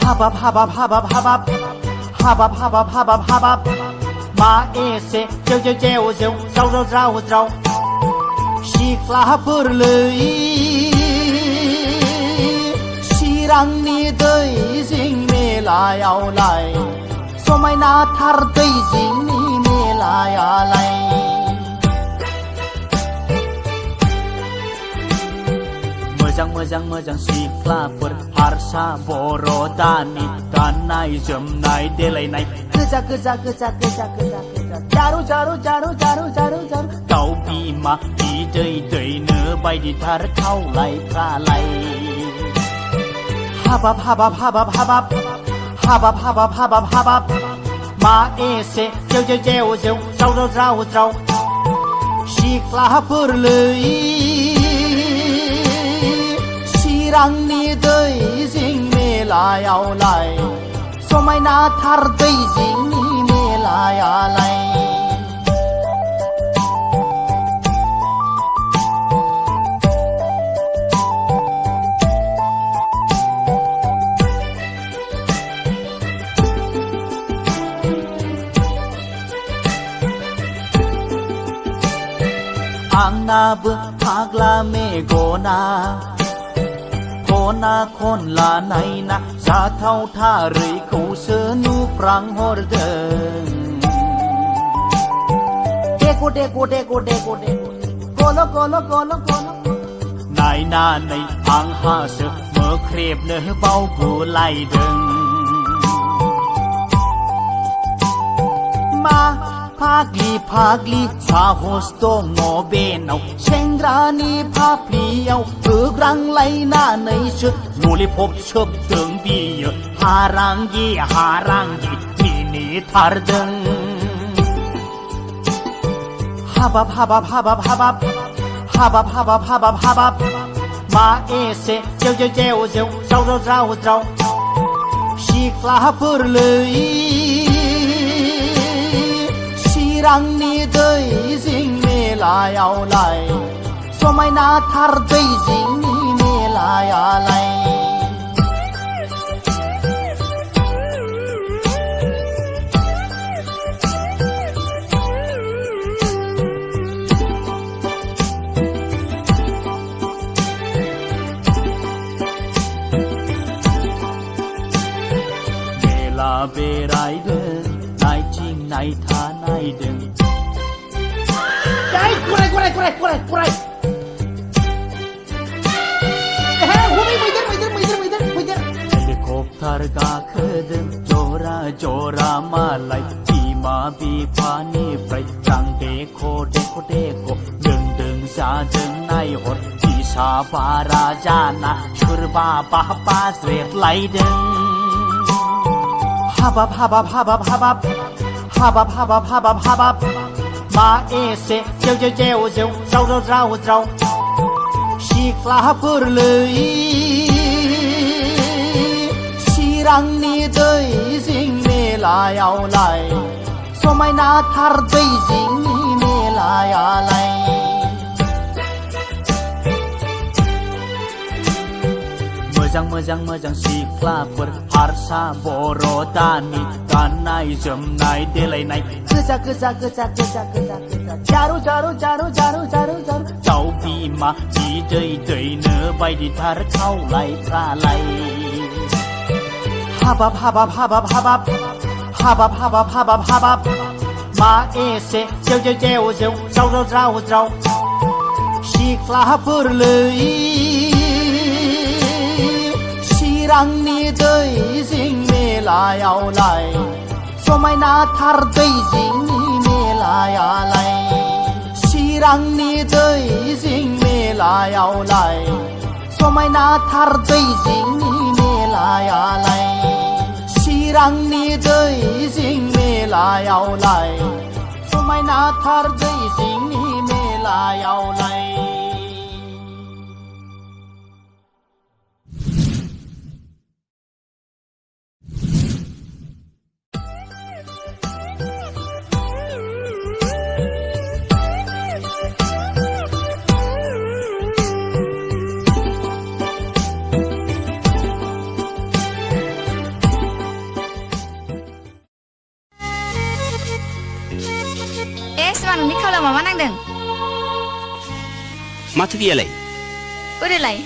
habab ma ese jau rau सिख्लाफोरलै चिरांनि दै जिं मेलायावलाय समायनाथार दै जिंनि मेलायालाय मोजां सिख्लाफोर हारसा बर' दानि गाननाय जोमनाय देलायनाय गोजा जारु दाउ बिमा बिदै दैनो बायदिथार खावलायफ्रालाय हाबाब मा एसे जेव राव सिख्लाफोरलै चिरांनि दै जिं मेलायावलाय समायनाथार दै जिंनि मेलायालाय आंनाबो फाग्ला मेगना खना खनला नायना जाथावथारैखौसो नुफ्रांहरदों गल नायनानै आंहासो मोख्रेबनो बावगुलायदों मा फाग्लि साहस दङ बेनाव सेंग्रानि फाफ्लियाव होग्रांलायनानैसो ललिपप सोबदों बियो हारांगि मिनिथारदों हाबाब मा एसे जेव राव सिख्लाफोरलै चिरांनि दै जिं मेलायावलाय समायनाथार दै जिंनि मेलायालाय मेला बेरायदों नायथिं नायथा नायदों कुराय हेलिकप्टार गाखोदों जरा मालाय बिमा बिफानिफ्राय रां देख' लोंदों जादों नायहर फिसा बारा जाना सोरबा बाज्रेदलायदों हाबाब मा एसे जेव राव सिख्लाफोरलै चिरांनि दै जिं मेलायावलाय समायनाथार दै जिंनि मेलायालाय मोजां सिख्लाफोर हारसा बर' दानि गाननाय जोमनाय देलायनाय गोजा जारु दाउ बिमा बिदै दैनो बायदिथार खावलायफ्रालाय हाबाब मा एसे जेव राव सिख्लाफोरलै चिरांनि दै जिं मेलायावलाय समायनाथार दै जिंनि मेलायालाय चिरांनि दै जिं मेलायावलाय समायनाथार दै जिंनि मेलायालाय चिरांनि दै जिं मेलायावलाय समायनाथार दै जिंनि मेलायावलाय माथो गैयालाय? बोरैलाय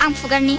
आं फुगारनि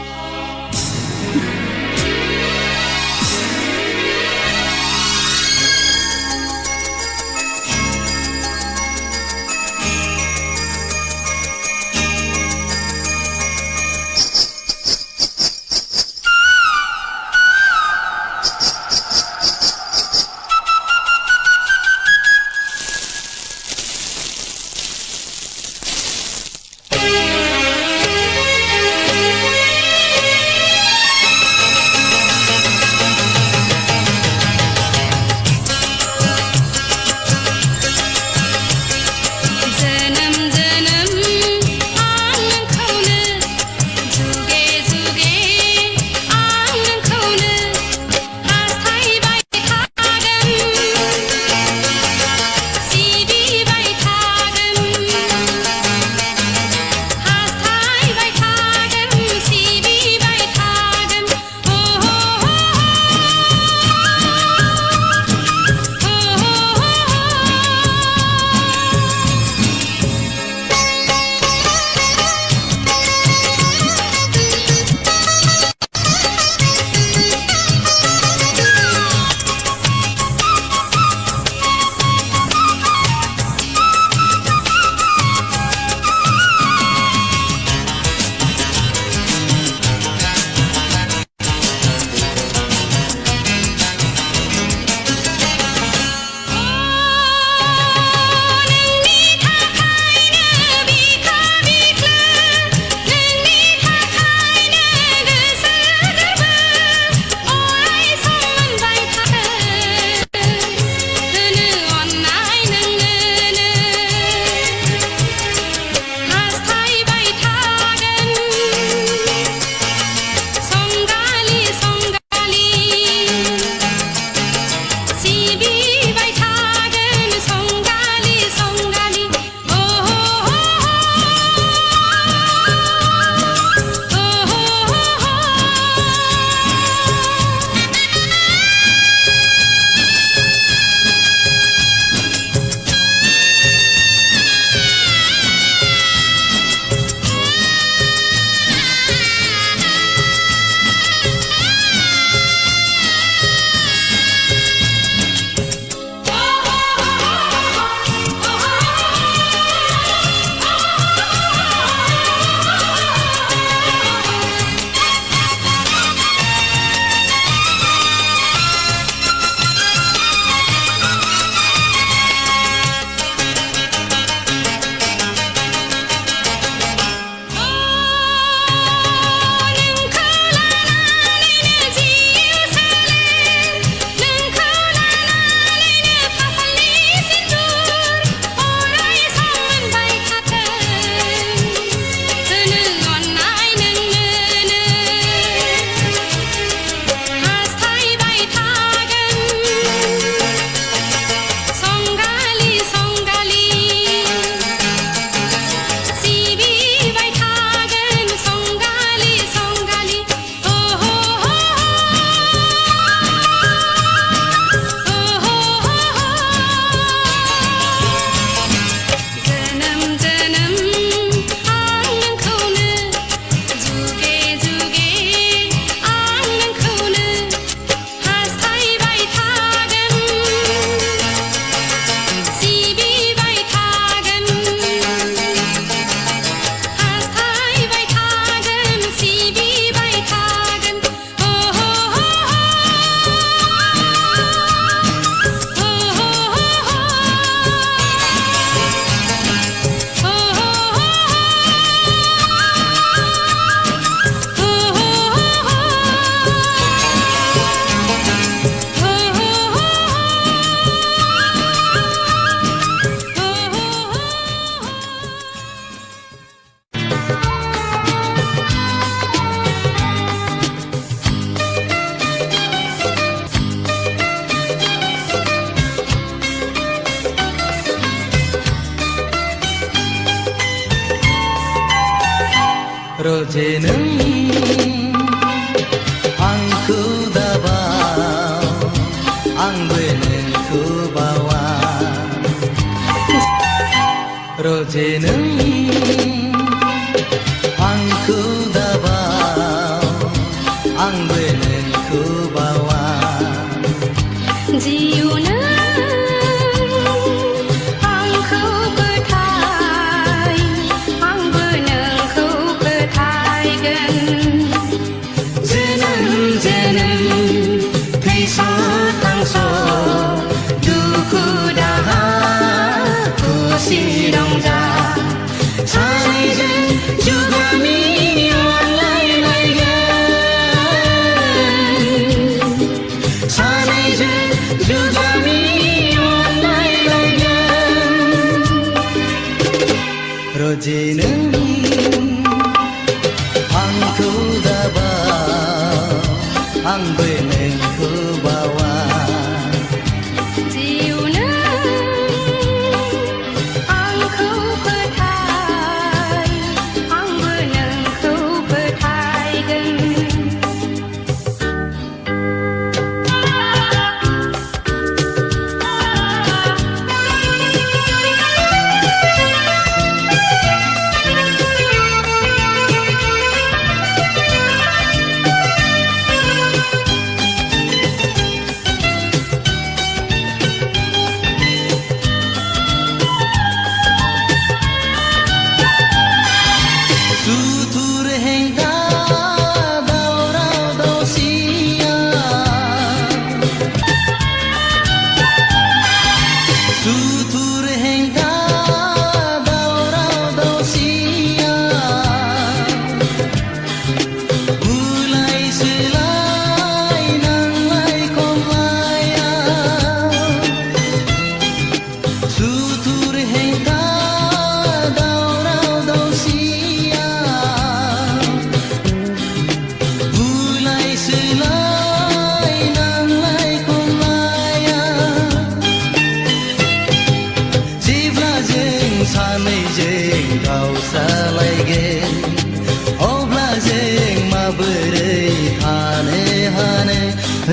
रोजेनो आंखौ दाबाव आंबो नोंखौ बावा रोजेनो जोनोम जोनोम थैस' थांस' दुखु दाहा खुसि रंजा सानैजों जुगामि अनलायलायगोन सानैजों जुगामि रोजे नों आंखौ दाबा आंबो नोंखौ बावा जिउनो आंखौ फोथाय आंबो नोंखौ फोथायगोन Tutur hingga daurau dausia Tutur hingga daurau dausia Mulai selai nanglai komlaya Tutur hingga daurau dausia Mulai selai nanglai komlaya Jeब्ला जों सानैजों गावस्रालायगोन अब्ला जों माबोरै थानो हानो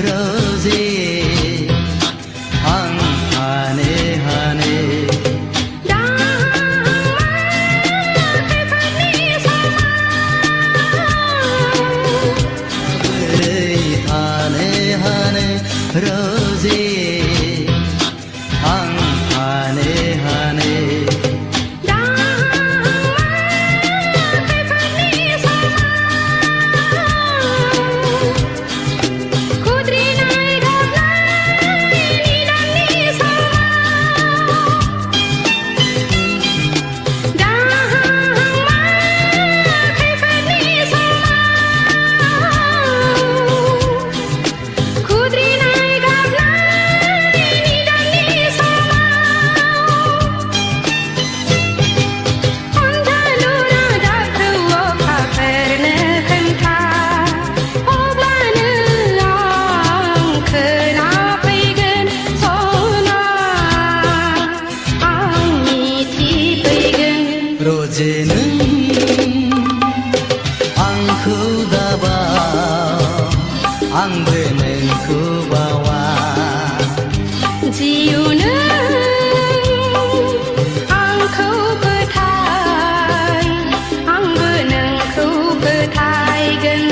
रोजे आं हानो हानो माबोरै थानो हानो रोजे आं हानो हानो रोजे नों आंखौ दाबा आंबो नोंखौ बावा जिउनो आंखौ फोथाय आंबो नोंखौ फोथायगोन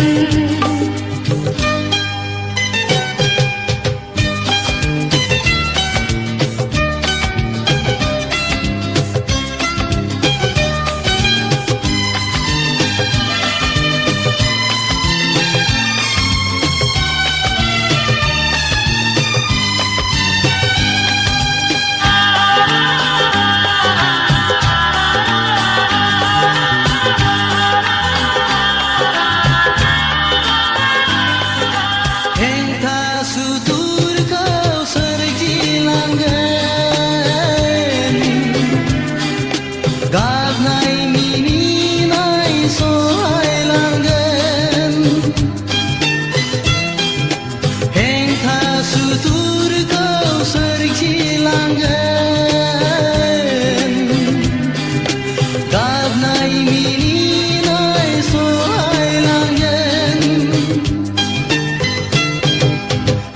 Hengta sutur kau sergilangan Gabnai mininai soai langgan Hengta sutur kau sergilangan Gabnai mininai soai langgan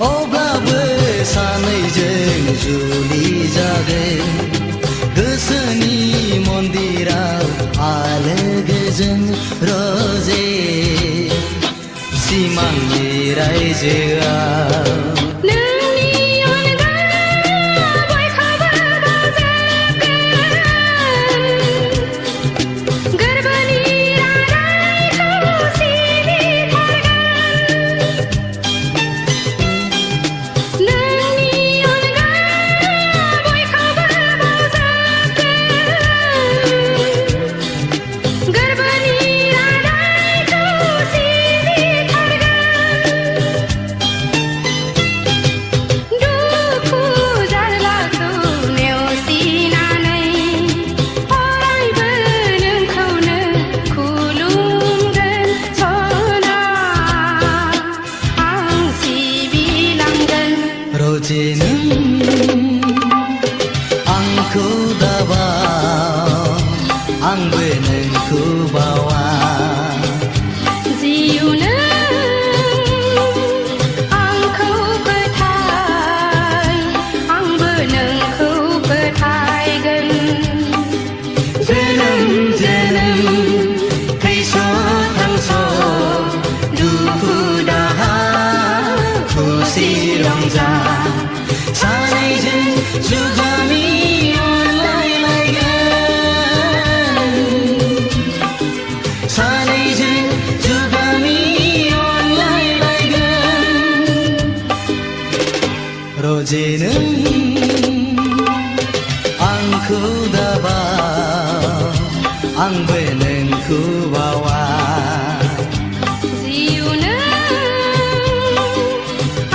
अब्लाबो सानैजों जुलि जागोन गोसोनि मन्दिराव आलो गोजोन रोजे सिमांनि रायजोआव नोंनि अनगा बयखौबो बावजोबगोन गोरबोनि रादाइखौ सिरि खुसि रंजा सानैजों जुगामि अनलायलायगोन सानैजों जुगामि अनलायलायगोन रजे नों आंखौ दाबा आंबो नोंखौ बावा जिउ नों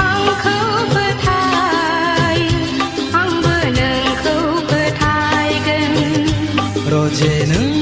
आंखौ फोथाय आंबो नोंखौ फोथायगोन रजे नों